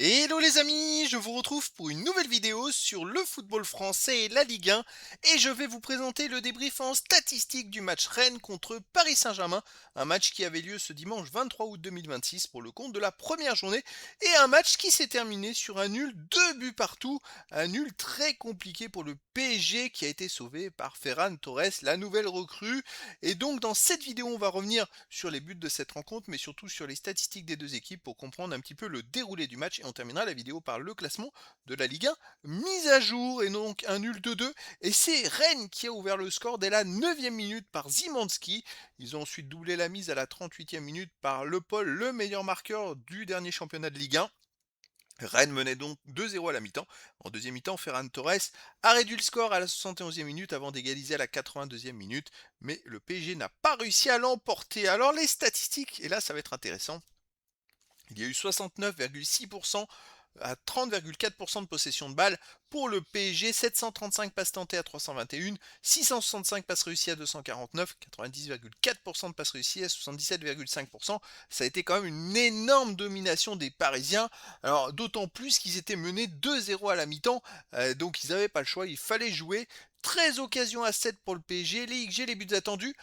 Hello les amis, je vous retrouve pour une nouvelle vidéo sur le football français et la Ligue 1 et je vais vous présenter le débrief en statistique du match Rennes contre Paris Saint-Germain, un match qui avait lieu ce dimanche 23 août 2026 pour le compte de la première journée et un match qui s'est terminé sur un nul 2 buts partout, un nul très compliqué pour le PSG qui a été sauvé par Ferran Torres, la nouvelle recrue. Et donc dans cette vidéo on va revenir sur les buts de cette rencontre mais surtout sur les statistiques des deux équipes pour comprendre un petit peu le déroulé du match et on terminera la vidéo par le classement de la Ligue 1 mise à jour et donc un nul 2-2 et c'est Rennes qui a ouvert le score dès la 9e minute par Zimanski. Ils ont ensuite doublé la mise à la 38e minute par Le Paul, le meilleur marqueur du dernier championnat de Ligue 1. Rennes menait donc 2-0 à la mi-temps. En deuxième mi-temps, Ferran Torres a réduit le score à la 71e minute avant d'égaliser à la 82e minute, mais le PSG n'a pas réussi à l'emporter. Alors les statistiques, et là ça va être intéressant, il y a eu 69,6% à 30,4% de possession de balle pour le PSG, 735 passes tentées à 321, 665 passes réussies à 249, 90,4% de passes réussies à 77,5%. Ça a été quand même une énorme domination des Parisiens. Alors d'autant plus qu'ils étaient menés 2-0 à la mi-temps, donc ils n'avaient pas le choix, il fallait jouer. 13 occasions à 7 pour le PSG, les XG, les buts attendus,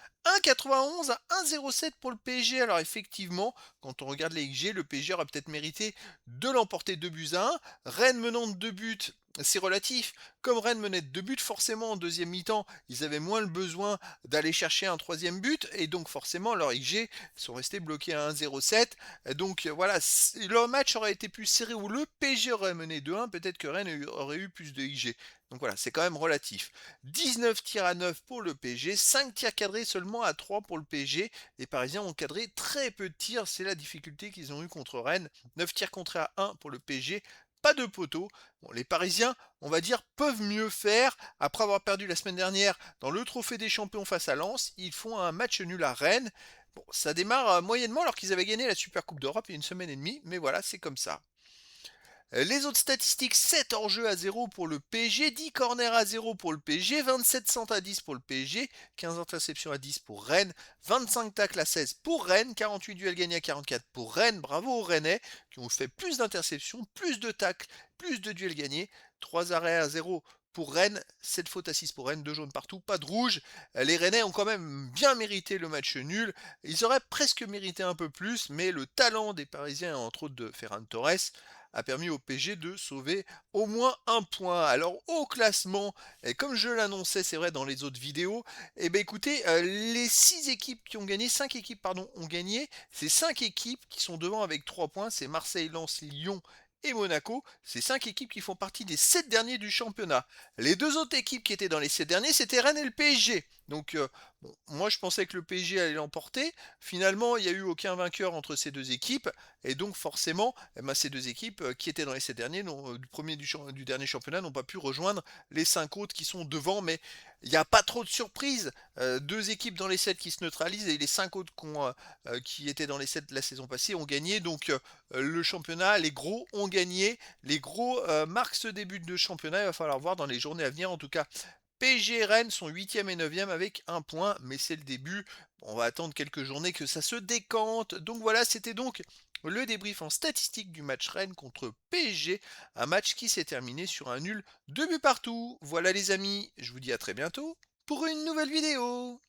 1,91 à 1,07 pour le PSG. Alors effectivement, quand on regarde les XG, le PSG aurait peut-être mérité de l'emporter 2 buts à 1. Rennes menant de 2 buts, c'est relatif. Comme Rennes menait de 2 buts, forcément en deuxième mi-temps, ils avaient moins le besoin d'aller chercher un troisième but. Et donc forcément, leurs XG sont restés bloqués à 1,07. Donc voilà, leur match aurait été plus serré où le PSG aurait mené 2-1. Peut-être que Rennes aurait eu plus de XG. Donc voilà, c'est quand même relatif. 19 tirs à 9 pour le PSG, 5 tirs cadrés seulement à 3 pour le PSG. Les Parisiens ont cadré très peu de tirs, c'est la difficulté qu'ils ont eu contre Rennes. 9 tirs contrés à 1 pour le PSG, pas de poteau. Bon, les Parisiens, on va dire, peuvent mieux faire. Après avoir perdu la semaine dernière dans le Trophée des Champions face à Lens, ils font un match nul à Rennes. Bon, ça démarre moyennement alors qu'ils avaient gagné la Super Coupe d'Europe il y a une semaine et demie, mais voilà, c'est comme ça. Les autres statistiques, 7 hors-jeu à 0 pour le PSG, 10 corners à 0 pour le PSG, 27 centres à 10 pour le PSG, 15 interceptions à 10 pour Rennes, 25 tacles à 16 pour Rennes, 48 duels gagnés à 44 pour Rennes. Bravo aux Rennais qui ont fait plus d'interceptions, plus de tacles, plus de duels gagnés, 3 arrêts à 0 pour Rennes, 7 fautes à 6 pour Rennes, 2 jaunes partout, pas de rouge. Les Rennais ont quand même bien mérité le match nul. Ils auraient presque mérité un peu plus, mais le talent des Parisiens, entre autres de Ferran Torres, a permis au PSG de sauver au moins un point. Alors au classement, et comme je l'annonçais, c'est vrai dans les autres vidéos, eh ben écoutez, les 6 équipes qui ont gagné, 5 équipes pardon, ont gagné. Ces 5 équipes qui sont devant avec 3 points, c'est Marseille, Lens, Lyon et Monaco. C'est 5 équipes qui font partie des 7 derniers du championnat. Les deux autres équipes qui étaient dans les 7 derniers, c'était Rennes et le PSG. Donc bon, moi je pensais que le PSG allait l'emporter. Finalement, il n'y a eu aucun vainqueur entre ces deux équipes. Et donc forcément, eh ben, ces deux équipes qui étaient dans les 7 derniers, du premier du dernier championnat, n'ont pas pu rejoindre les 5 autres qui sont devant. Mais il n'y a pas trop de surprises. Deux équipes dans les 7 qui se neutralisent et les 5 autres qui étaient dans les 7 la saison passée ont gagné. Donc le championnat, les gros ont gagné. Les gros marquent ce début de championnat. Il va falloir voir dans les journées à venir. En tout cas, PSG et Rennes sont 8e et 9e avec un point, mais c'est le début. On va attendre quelques journées que ça se décante. Donc voilà, c'était donc le débrief en statistique du match Rennes contre PSG, un match qui s'est terminé sur un nul 2 buts partout. Voilà les amis, je vous dis à très bientôt pour une nouvelle vidéo.